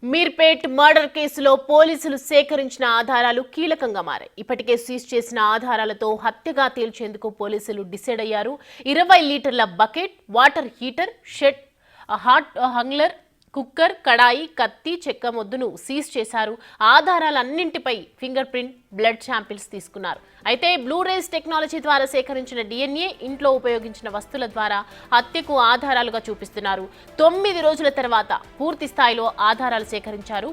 Meerpet murder కేసులో పోలీసులు సేకరించిన ఆధారాలు కీలకంగా మారాయి. ఇప్పటికే సీజ్ చేసిన ఆధారాలతో హత్యగా తేల్చేందుకు పోలీసులు డిసైడ్ అయ్యారు. 20 లీటర్ల bucket, water heater, shed, hot హంగ్లర్, కుక్కర్, కడాయి, కత్తి, చెక్క మొద్దును సీజ్ చేశారు. ఆధారాలన్నింటిపై ఫింగర్ ప్రింట్, బ్లడ్ శాంపిల్స్ తీసుకున్నారు. అయితే బ్లూరేస్ టెక్నాలజీ ద్వారా సేకరించిన DNA, ఇంట్లో ఉపయోగించిన వస్తువుల ద్వారా హత్యకు ఆధారాలుగా చూపిస్తున్నారు. 9 రోజుల తర్వాత పూర్తి స్థాయిలో ఆధారాలు సేకరించారు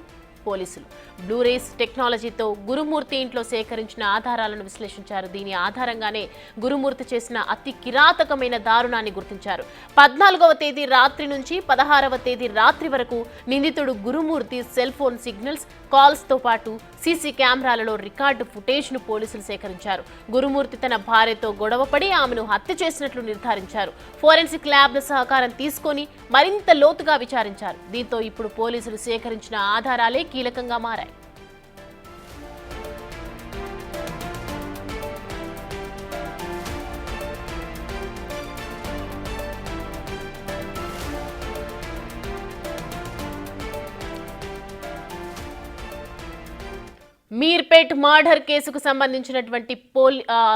పోలీసులు. బ్లూరేస్ టెక్నాలజీతో గురుమూర్తి ఇంట్లో సేకరించిన ఆధారాలను విశ్లేషించారు. దీని ఆధారంగానే గురుమూర్తి చేసిన అతి కిరాతకమైన దారుణాన్ని గుర్తించారు. 14వ తేదీ రాత్రి నుంచి 16వ తేదీ రాత్రి వరకు నిందితుడు గురుమూర్తి సెల్ ఫోన్ సిగ్నల్స్, కాల్స్ తో పాటు సీసీ కెమెరాలలో రికార్డు ఫుటేజ్ ను పోలీసులు సేకరించారు. గురుమూర్తి తన భార్యతో గొడవపడి ఆమెను హత్య చేసినట్లు నిర్ధారించారు. ఫోరెన్సిక్ ల్యాబ్ల సహకారం తీసుకొని మరింత లోతుగా విచారించారు. దీంతో ఇప్పుడు పోలీసులు సేకరించిన ఆధారాలే కీలకంగా మారాయి. మీర్పేట్ మర్డర్ కేసుకు సంబంధించినటువంటి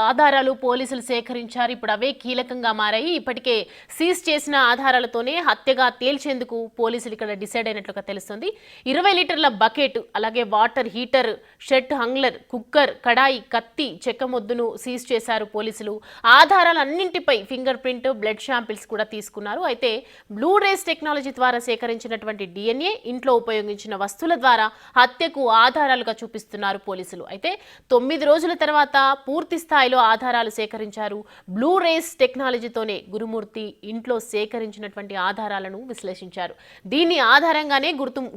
ఆధారాలు పోలీసులు సేకరించారు. ఇప్పుడు అవే కీలకంగా మారాయి. ఇప్పటికే సీజ్ చేసిన ఆధారాలతోనే హత్యగా తేల్చేందుకు పోలీసులు ఇక్కడ డిసైడ్ అయినట్లుగా తెలుస్తుంది. 20 లీటర్ల బకెట్, అలాగే వాటర్ హీటర్, షెడ్ హంగ్లర్, కుక్కర్, కడాయి, కత్తి, చెక్క మొద్దును సీజ్ చేశారు పోలీసులు. ఆధారాలన్నింటిపై ఫింగర్ ప్రింట్, బ్లడ్ శాంపిల్స్ కూడా తీసుకున్నారు. అయితే బ్లూరేస్ టెక్నాలజీ ద్వారా సేకరించినటువంటి DNA, ఇంట్లో ఉపయోగించిన వస్తువుల ద్వారా హత్యకు ఆధారాలుగా చూపిస్తున్నారు పోలీసులు. అయితే 9 రోజుల తర్వాత పూర్తి స్థాయిలో ఆధారాలు సేకరించారు. బ్లూరేస్ టెక్నాలజీతోనే గురుమూర్తి ఇంట్లో సేకరించినటువంటి ఆధారాలను విశ్లేషించారు. దీని ఆధారంగానే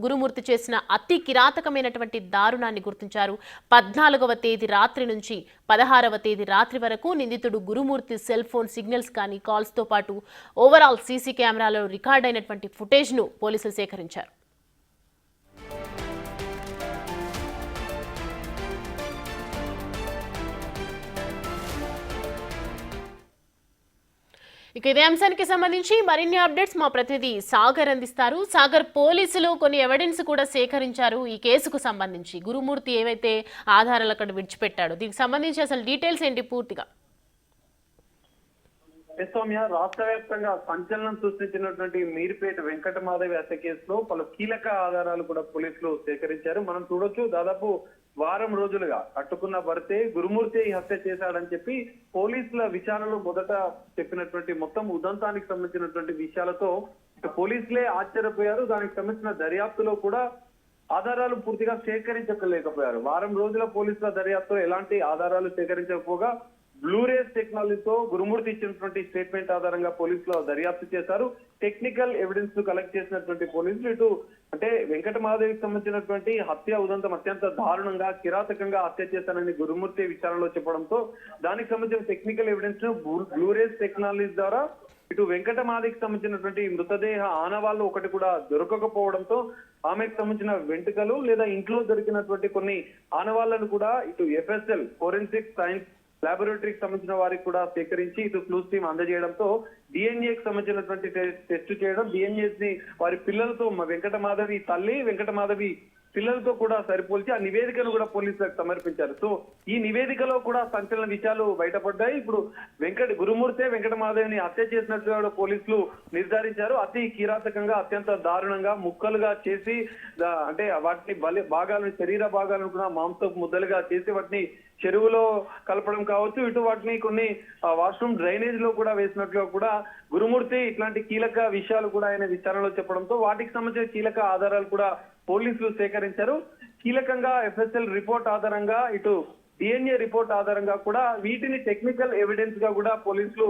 గురుమూర్తి చేసిన అతి కిరాతకమైనటువంటి దారుణాన్ని గుర్తించారు. 14వ తేదీ రాత్రి నుంచి 16వ తేదీ రాత్రి వరకు నిందితుడు గురుమూర్తి సెల్ ఫోన్ సిగ్నల్స్ కానీ కాల్స్ తో పాటు ఓవరాల్ సీసీ కెమెరాలో రికార్డ్ అయినటువంటి ఫుటేజ్ ను పోలీసులు సేకరించారు. ఇక ఇదే అంశానికి సంబంధించి మరిన్ని అప్డేట్స్ మా ప్రతినిధి సాగర్ అందిస్తారు. సాగర్, పోలీసులు కొన్ని ఎవిడెన్స్ కూడా సేకరించారు ఈ కేసుకు సంబంధించి. గురుమూర్తి ఏవైతే ఆధారాలు అక్కడ విడిచిపెట్టాడో దీనికి సంబంధించి అసలు డీటెయిల్స్ ఏంటి పూర్తిగా? సౌమ్య, రాష్ట్ర వ్యాప్తంగా సంచలనం సృష్టించినటువంటి మీర్పేట వెంకటమాధవి హత్య కేసులో పలు కీలక ఆధారాలు కూడా పోలీసులు సేకరించారు. మనం చూడొచ్చు, దాదాపు వారం రోజులుగా కట్టుకున్న భర్తే గురుమూర్తి ఈ హత్య చేశాడని చెప్పి పోలీసుల విచారణలో మొదట చెప్పినటువంటి మొత్తం ఉదంతానికి సంబంధించినటువంటి విషయాలతో పోలీసులే ఆశ్చర్యపోయారు. దానికి సంబంధించిన దర్యాప్తులో కూడా ఆధారాలు పూర్తిగా సేకరించలేకపోయారు. వారం రోజుల పోలీసుల దర్యాప్తులో ఎలాంటి ఆధారాలు సేకరించకపోగా బ్లూరేస్ టెక్నాలజీతో గురుమూర్తి ఇచ్చినటువంటి స్టేట్మెంట్ ఆధారంగా పోలీసులు దర్యాప్తు చేశారు. టెక్నికల్ ఎవిడెన్స్ కలెక్ట్ చేసినటువంటి పోలీసులు ఇటు అంటే వెంకటమాధవికి సంబంధించినటువంటి హత్య ఉదంతం అత్యంత దారుణంగా, కిరాతకంగా హత్య చేశానని గురుమూర్తి విచారణలో చెప్పడంతో దానికి సంబంధించిన టెక్నికల్ ఎవిడెన్స్ ను బ్లూరేస్ టెక్నాలజీ ద్వారా ఇటు వెంకటమాధవికి సంబంధించినటువంటి మృతదేహ ఆనవాళ్ళు ఒకటి కూడా దొరకకపోవడంతో ఆమెకు సంబంధించిన వెంట్రుకలు లేదా ఇంట్లో దొరికినటువంటి కొన్ని ఆనవాళ్లను కూడా ఇటు FSL ఫోరెన్సిక్ సైన్స్ లాబొరేటరీకి సంబంధించిన వారికి కూడా సేకరించి ఇటు క్లూస్ టీమ్ అందజేయడంతో DNA-కి సంబంధించినటువంటి టెస్ట్ చేయడం, DNA ని వారి పిల్లలతో వెంకటమాధవి తల్లి, వెంకటమాధవి పిల్లలతో కూడా సరిపోల్చి ఆ నివేదికను కూడా పోలీసులకు సమర్పించారు. సో ఈ నివేదికలో కూడా సంచలన విషయాలు బయటపడ్డాయి. ఇప్పుడు గురుమూర్తే వెంకటమాధవిని హత్య చేసినట్టుగా పోలీసులు నిర్ధారించారు. అతి కిరాతకంగా, అత్యంత దారుణంగా ముక్కలుగా చేసి అంటే వాటిని భాగాలను, శరీర భాగాలను కూడా మాంసపు ముద్దలుగా చేసి వాటిని చెరువులో కలపడం కావచ్చు, ఇటు వాటిని కొన్ని వాష్రూమ్ డ్రైనేజ్ లో కూడా వేసినట్లుగా కూడా గురుమూర్తి ఇట్లాంటి కీలక విషయాలు కూడా ఆయన విచారణలో చెప్పడంతో వాటికి సంబంధించిన కీలక ఆధారాలు కూడా పోలీసులు సేకరించారు. కీలకంగా FSL రిపోర్ట్ ఆధారంగా, ఇటు DNA రిపోర్ట్ ఆధారంగా కూడా వీటిని టెక్నికల్ ఎవిడెన్స్ గా కూడా పోలీసులు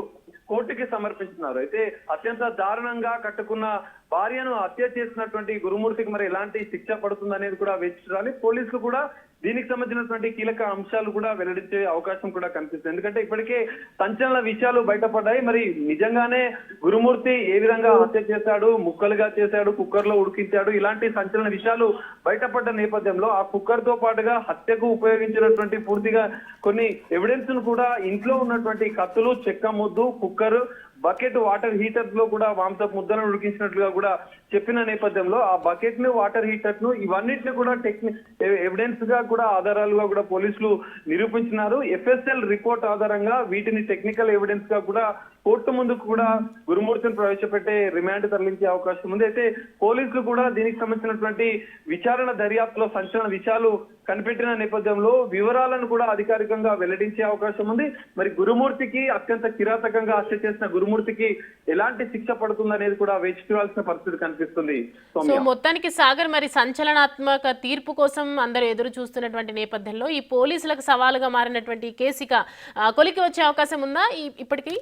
కోర్టుకి సమర్పించున్నారు. అయితే అత్యంత దారుణంగా కట్టుకున్న భార్యను హత్య చేసినటువంటి గురుమూర్తికి మరి ఎలాంటి శిక్ష పడుతుంది అనేది కూడా వేచి చూడాలి. పోలీసులు కూడా దీనికి సంబంధించినటువంటి కీలక అంశాలు కూడా వెల్లడించే అవకాశం కూడా కనిపిస్తుంది. ఎందుకంటే ఇప్పటికే సంచలన విషయాలు బయటపడ్డాయి. మరి నిజంగానే గురుమూర్తి ఏ విధంగా హత్య చేశాడు, ముక్కలుగా చేశాడు, కుక్కర్ లో ఉడికించాడు, ఇలాంటి సంచలన విషయాలు బయటపడ్డ నేపథ్యంలో ఆ కుక్కర్ తో పాటుగా హత్యకు ఉపయోగించినటువంటి పూర్తిగా కొన్ని ఎవిడెన్స్ ను కూడా ఇంట్లో ఉన్నటువంటి కత్తులు, చెక్క ముద్దు, కుక్కర్, బకెట్ వాటర్ హీటర్ లో కూడా మాంసపు ముద్దలను ఉడికించినట్లుగా కూడా చెప్పిన నేపథ్యంలో ఆ బకెట్ ను వాటర్ హీటర్ ను ఇవన్నిటిని కూడా ఎవిడెన్స్ గా కూడా ఆధారాలుగా కూడా పోలీసులు నిరూపించినారు. ఎఫ్ఎస్ఎల్ రిపోర్ట్ ఆధారంగా వీటిని టెక్నికల్ ఎవిడెన్స్ గా కూడా కోర్టు ముందుకు కూడా గురుమూర్తిని ప్రవేశపెట్టే రిమాండ్ తరలించే అవకాశం ఉంది. అయితే పోలీసులు కూడా దీనికి సంబంధించినటువంటి విచారణ దర్యాప్తులో సంచలన విషయాలు కనిపెట్టిన నేపథ్యంలో వివరాలను కూడా అధికారికంగా వెల్లడించే అవకాశం ఉంది. మరి గురుమూర్తికి అత్యంత కిరాతకంగా హత్య చేసిన గురుమూర్తికి ఎలాంటి శిక్ష పడుతుంది అనేది కూడా వేచి చూడాల్సిన పరిస్థితి కనిపిస్తుంది. సో మొత్తానికి సాగర్ మరి సంచలనాత్మక తీర్పు కోసం అందరూ ఎదురు చూస్తున్నటువంటి నేపథ్యంలో ఈ పోలీసులకు సవాలుగా మారినటువంటి కేసు ఇక కొలికి వచ్చే అవకాశం ఉందా ఇప్పటికీ?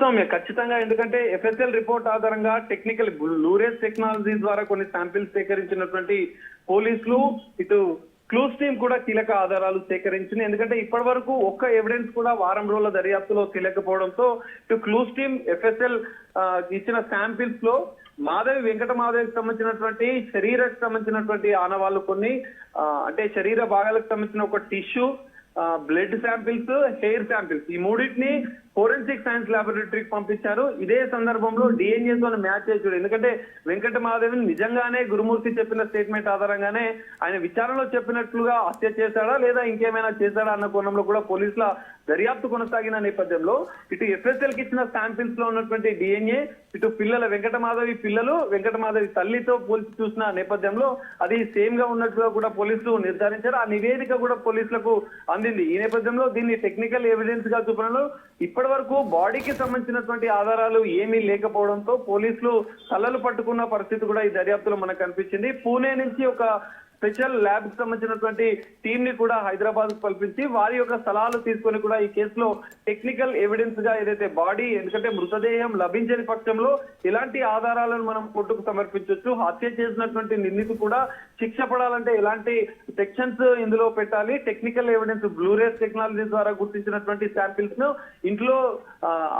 సౌమ్య, ఖచ్చితంగా. ఎందుకంటే ఎఫ్ఎస్ఎల్ రిపోర్ట్ ఆధారంగా టెక్నికల్ లూరేస్ టెక్నాలజీ ద్వారా కొన్ని శాంపిల్స్ సేకరించినటువంటి పోలీసులు ఇటు క్లూస్ టీమ్ కూడా కీలక ఆధారాలు సేకరించింది. ఎందుకంటే ఇప్పటి వరకు ఒక్క ఎవిడెన్స్ కూడా వారం రోజుల దర్యాప్తులో తెలియకపోవడంతో ఇటు క్లూస్ టీమ్ ఎఫ్ఎస్ఎల్ ఇచ్చిన శాంపిల్స్ లో వెంకట మాధవికి సంబంధించినటువంటి శరీరకు సంబంధించినటువంటి ఆనవాళ్ళు కొన్ని అంటే శరీర భాగాలకు సంబంధించిన ఒక tissue, blood samples, hair samples ఈ మూడింటిని ఫోరెన్సిక్ సైన్స్ ల్యాబొరేటరీకి పంపించారు. ఇదే సందర్భంలో డిఎన్ఏ తో మ్యాచ్ చేసాడు. ఎందుకంటే వెంకట మాధవిని నిజంగానే గురుమూర్తి చెప్పిన స్టేట్మెంట్ ఆధారంగానే ఆయన విచారణలో చెప్పినట్లుగా హత్య చేశాడా లేదా ఇంకేమైనా చేశాడా అన్న కోణంలో కూడా పోలీసుల దర్యాప్తు కొనసాగిన నేపథ్యంలో ఇటు ఎఫ్ఎస్ఎల్ కి ఇచ్చిన శాంపిల్స్ లో ఉన్నటువంటి డిఎన్ఏ ఇటు పిల్లల వెంకట మాధవి పిల్లలు వెంకట మాధవి తల్లితో పోల్చి చూసిన నేపథ్యంలో అది సేమ్ గా ఉన్నట్లుగా కూడా పోలీసులు నిర్ధారించారు. ఆ నివేదిక కూడా పోలీసులకు అందింది. ఈ నేపథ్యంలో దీన్ని టెక్నికల్ ఎవిడెన్స్ గా చూపడంలో ఇప్పటి వరకు బాడీకి సంబంధించినటువంటి ఆధారాలు ఏమీ లేకపోవడంతో పోలీసులు తలలు పట్టుకున్న పరిస్థితి కూడా ఈ దర్యాప్తులో మనకు కనిపించింది. పూణే నుంచి ఒక స్పెషల్ ల్యాబ్ కి సంబంధించినటువంటి టీం ని కూడా హైదరాబాద్ కు పంపించి వారి యొక్క సలహాలు తీసుకొని కూడా ఈ కేసులో టెక్నికల్ ఎవిడెన్స్ గా ఏదైతే బాడీ, ఎందుకంటే మృతదేహం లభించని పక్షంలో ఎలాంటి ఆధారాలను మనం కోర్టుకు సమర్పించవచ్చు, హత్య చేసినటువంటి నిందితుడు కూడా శిక్ష పడాలంటే ఎలాంటి సెక్షన్స్ ఇందులో పెట్టాలి, టెక్నికల్ ఎవిడెన్స్ బ్లూరేస్ టెక్నాలజీ ద్వారా గుర్తించినటువంటి శాంపిల్స్ ను ఇంట్లో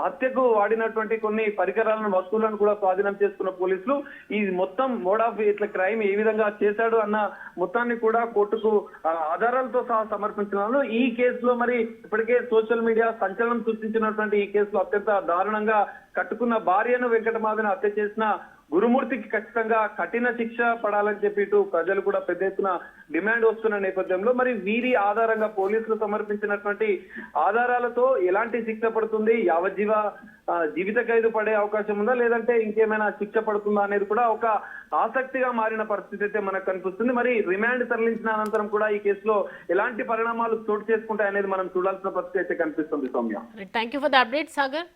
హత్యకు వాడినటువంటి కొన్ని పరికరాలను వస్తువులను కూడా స్వాధీనం చేసుకున్న పోలీసులు ఈ మొత్తం మోడ్ ఆఫ్ ఇట్లా క్రైమ్ ఏ విధంగా చేశాడు అన్న మొత్తాన్ని కూడా కోర్టుకు ఆధారాలతో సహా సమర్పించినారు. ఈ కేసులో మరి ఇప్పటికే సోషల్ మీడియా సంచలనం సృష్టించినటువంటి ఈ కేసులో అత్యంత దారుణంగా కట్టుకున్న భార్యను వెంకటమాధవిని హత్య చేసిన గురుమూర్తికి ఖచ్చితంగా కఠిన శిక్ష పడాలని చెప్పి ఇటు ప్రజలు కూడా పెద్ద ఎత్తున డిమాండ్ వస్తున్న నేపథ్యంలో మరి వీరి ఆధారంగా పోలీసులు సమర్పించినటువంటి ఆధారాలతో ఎలాంటి శిక్ష పడుతుంది, జీవిత ఖైదు పడే అవకాశం ఉందా లేదంటే ఇంకేమైనా శిక్ష పడుతుందా అనేది కూడా ఒక ఆసక్తిగా మారిన పరిస్థితి అయితే మనకు కనిపిస్తుంది. మరి రిమాండ్ తరలించిన అనంతరం కూడా ఈ కేసులో ఎలాంటి పరిణామాలు చోటు చేసుకుంటాయనేది మనం చూడాల్సిన పరిస్థితి అయితే కనిపిస్తుంది. Soumya, thank you for the update Sagar.